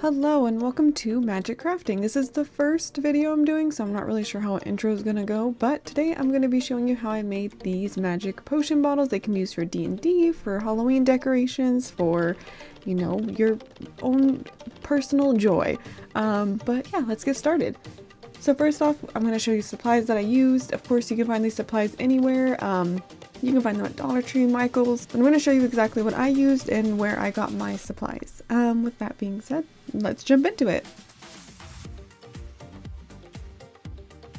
Hello and welcome to Magic Crafting. This is the first video I'm doing, so I'm not really sure how an intro is gonna go, but today I'm gonna be showing you how I made these magic potion bottles. They can be used for D&D, for Halloween decorations, for, you know, your own personal joy. But yeah, let's get started. So first off, I'm gonna show you supplies that I used. Of course, you can find these supplies anywhere. You can find them at Dollar Tree, Michael's. I'm going to show you exactly what I used and where I got my supplies. With that being said, let's jump into it.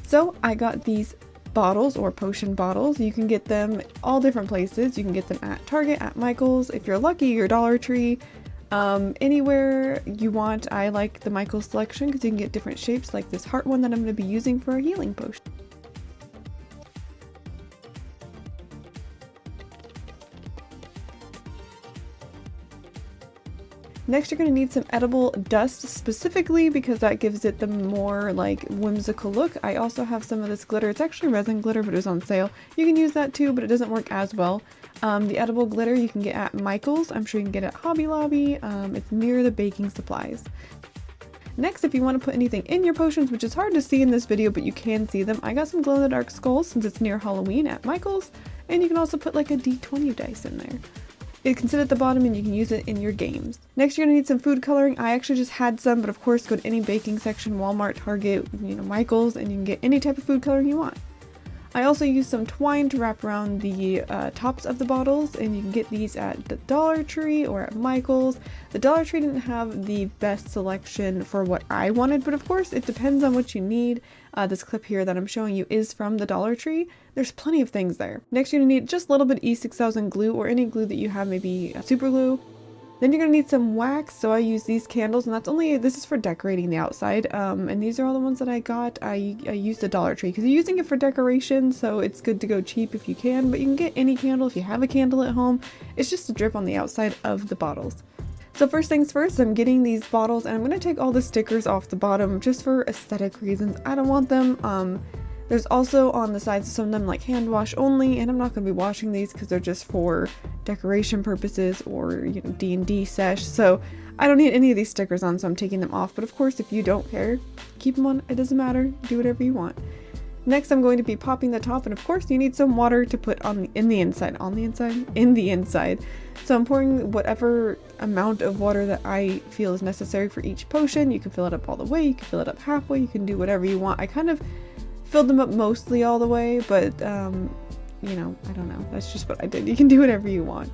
So I got these bottles or potion bottles. You can get them all different places. You can get them at Target, at Michael's. If you're lucky, your Dollar Tree. Anywhere you want. I like the Michael's selection because you can get different shapes, like this heart one that I'm going to be using for a healing potion. Next, you're going to need some edible dust, specifically because that gives it the more like whimsical look. I also have some of this glitter. It's actually resin glitter, but it was on sale. You can use that too, but it doesn't work as well. The edible glitter you can get at Michael's. I'm sure you can get it at Hobby Lobby. It's near the baking supplies. Next, if you want to put anything in your potions, which is hard to see in this video, but you can see them, I got some glow-in-the-dark skulls since it's near Halloween at Michael's, and you can also put like a D20 dice in there. It can sit at the bottom and you can use it in your games. Next, you're going to need some food coloring. I actually just had some, but of course go to any baking section, Walmart, Target, Michael's, and you can get any type of food coloring you want. I also used some twine to wrap around the tops of the bottles, and you can get these at the Dollar Tree or at Michael's. The Dollar Tree didn't have the best selection for what I wanted, but of course it depends on what you need. This clip here that I'm showing you is from the Dollar Tree. There's plenty of things there. Next, you're going to need just a little bit E6000 glue or any glue that you have, maybe super glue. Then you're going to need some wax, so I use these candles, and this is for decorating the outside, and these are all the ones that I got. I used the Dollar Tree because you're using it for decoration, so it's good to go cheap if you can, but you can get any candle if you have a candle at home. It's just a drip on the outside of the bottles. So first things first, I'm getting these bottles, and I'm going to take all the stickers off the bottom just for aesthetic reasons. I don't want them. There's also on the sides of some of them like hand wash only, and I'm not going to be washing these because they're just for decoration purposes or D&D sesh, so I don't need any of these stickers on, so I'm taking them off. But of course, if you don't care, keep them on. It doesn't matter. Do whatever you want. Next, I'm going to be popping the top, and of course you need some water to put in the inside. So I'm pouring whatever amount of water that I feel is necessary for each potion. You can fill it up all the way, you can fill it up halfway, you can do whatever you want. I kind of filled them up mostly all the way, but I don't know. That's just what I did. You can do whatever you want.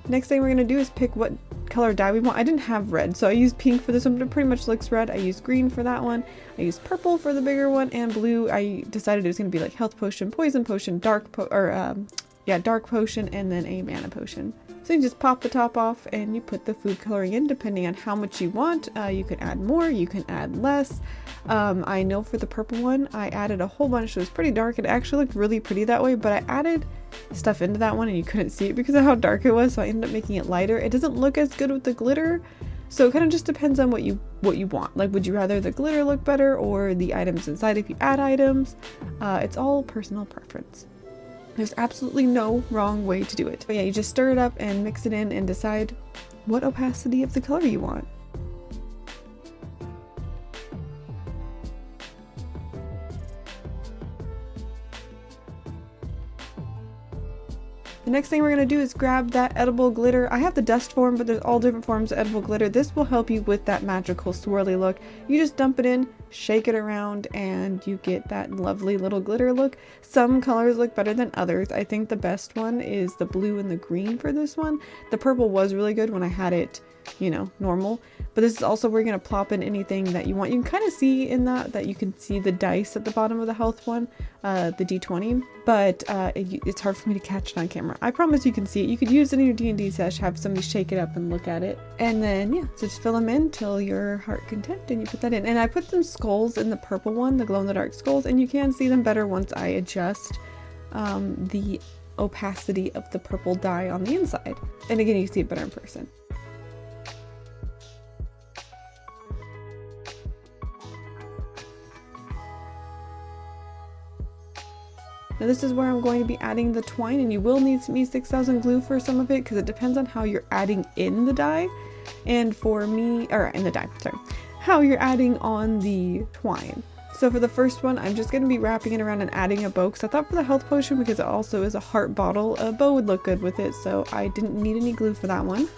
Next thing we're going to do is pick what color dye we want. I didn't have red, so I used pink for this one, but it pretty much looks red. I used green for that one. I used purple for the bigger one, and blue. I decided it was going to be like health potion, poison potion, dark potion, and then a mana potion. So you just pop the top off and you put the food coloring in depending on how much you want. You can add more, you can add less. I know for the purple one, I added a whole bunch. It was pretty dark. It actually looked really pretty that way, but I added stuff into that one and you couldn't see it because of how dark it was, so I ended up making it lighter. It doesn't look as good with the glitter, so it kind of just depends on what you want. Like, would you rather the glitter look better or the items inside if you add items? It's all personal preference. There's absolutely no wrong way to do it. But yeah, you just stir it up and mix it in and decide what opacity of the color you want. The next thing we're going to do is grab that edible glitter. I have the dust form, but there's all different forms of edible glitter. This will help you with that magical swirly look. You just dump it in, shake it around, and you get that lovely little glitter look. Some colors look better than others. I think the best one is the blue and the green for this one. The purple was really good when I had it, normal. But this is also where you're going to plop in anything that you want. You can kind of see in that you can see the dice at the bottom of the health one, the D20, but it's hard for me to catch it on camera. I promise you can see it. You could use it in your D&D sesh, have somebody shake it up and look at it. And then, yeah, so just fill them in till your heart content and you put that in. And I put some skulls in the purple one, the glow-in-the-dark skulls, and you can see them better once I adjust the opacity of the purple dye on the inside. And again, you can see it better in person. Now this is where I'm going to be adding the twine, and you will need some E6000 glue for some of it because it depends on how you're adding in the dye. And for me, or in the dye, sorry, how you're adding on the twine. So for the first one, I'm just going to be wrapping it around and adding a bow, because I thought for the health potion, because it also is a heart bottle, a bow would look good with it, so I didn't need any glue for that one.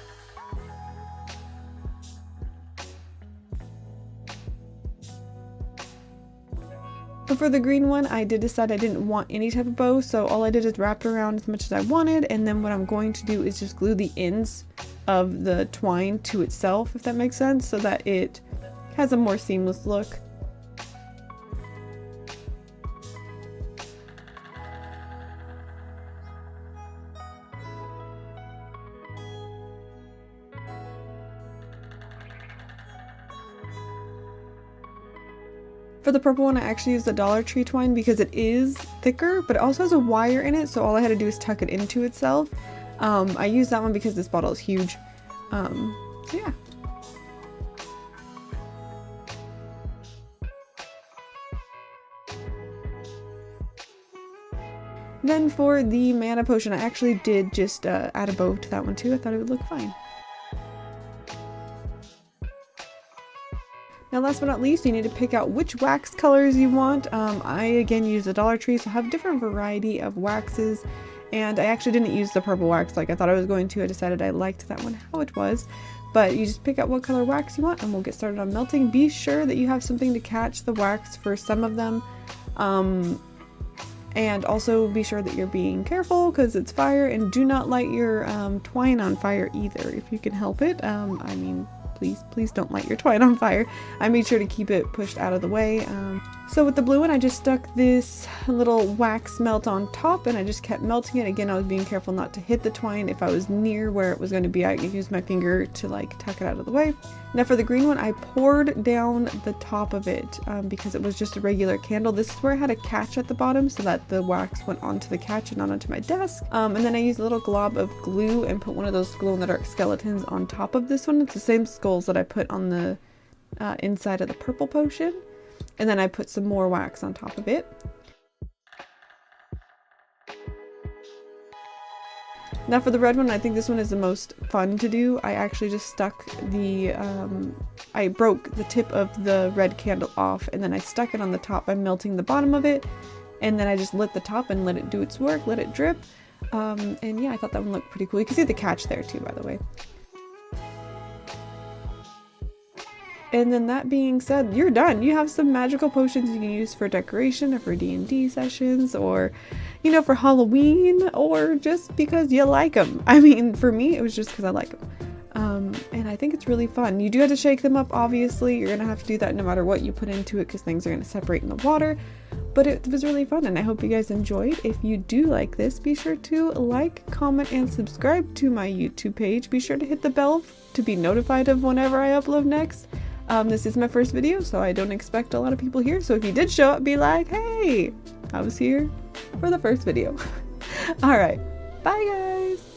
But for the green one, I did decide I didn't want any type of bow, so all I did is wrap it around as much as I wanted, and then what I'm going to do is just glue the ends of the twine to itself, if that makes sense, so that it has a more seamless look. For the purple one, I actually used the Dollar Tree twine because it is thicker, but it also has a wire in it, so all I had to do is tuck it into itself. I used that one because this bottle is huge. So yeah. Then for the mana potion, I actually did just add a bow to that one too. I thought it would look fine. Now last but not least, you need to pick out which wax colors you want. I again use the Dollar Tree, so I have a different variety of waxes, and I actually didn't use the purple wax like I thought I was going to. I decided I liked that one how it was, but you just pick out what color wax you want and we'll get started on melting. Be sure that you have something to catch the wax for some of them, and also be sure that you're being careful because it's fire, and do not light your twine on fire either if you can help it. I mean, please don't light your twine on fire. I made sure to keep it pushed out of the way. So with the blue one, I just stuck this little wax melt on top and I just kept melting it. Again, I was being careful not to hit the twine. If I was near where it was going to be, I could use my finger to like tuck it out of the way. Now for the green one, I poured down the top of it because it was just a regular candle. This is where I had a catch at the bottom so that the wax went onto the catch and not onto my desk. And then I used a little glob of glue and put one of those glow-in-the-dark skeletons on top of this one. It's the same skulls that I put on the inside of the purple potion. And then I put some more wax on top of it. Now for the red one, I think this one is the most fun to do. I actually just stuck the, I broke the tip of the red candle off and then I stuck it on the top by melting the bottom of it. And then I just lit the top and let it do its work, let it drip. And yeah, I thought that one looked pretty cool. You can see the catch there too, by the way. And then that being said, you're done. You have some magical potions you can use for decoration or for D&D sessions or, you know, for Halloween or just because you like them. I mean, for me, it was just because I like them. And I think it's really fun. You do have to shake them up, obviously. You're going to have to do that no matter what you put into it because things are going to separate in the water. But it was really fun and I hope you guys enjoyed. If you do like this, be sure to like, comment, and subscribe to my YouTube page. Be sure to hit the bell to be notified of whenever I upload next. This is my first video, so I don't expect a lot of people here. So if you did show up, be like, hey, I was here for the first video. All right, bye guys.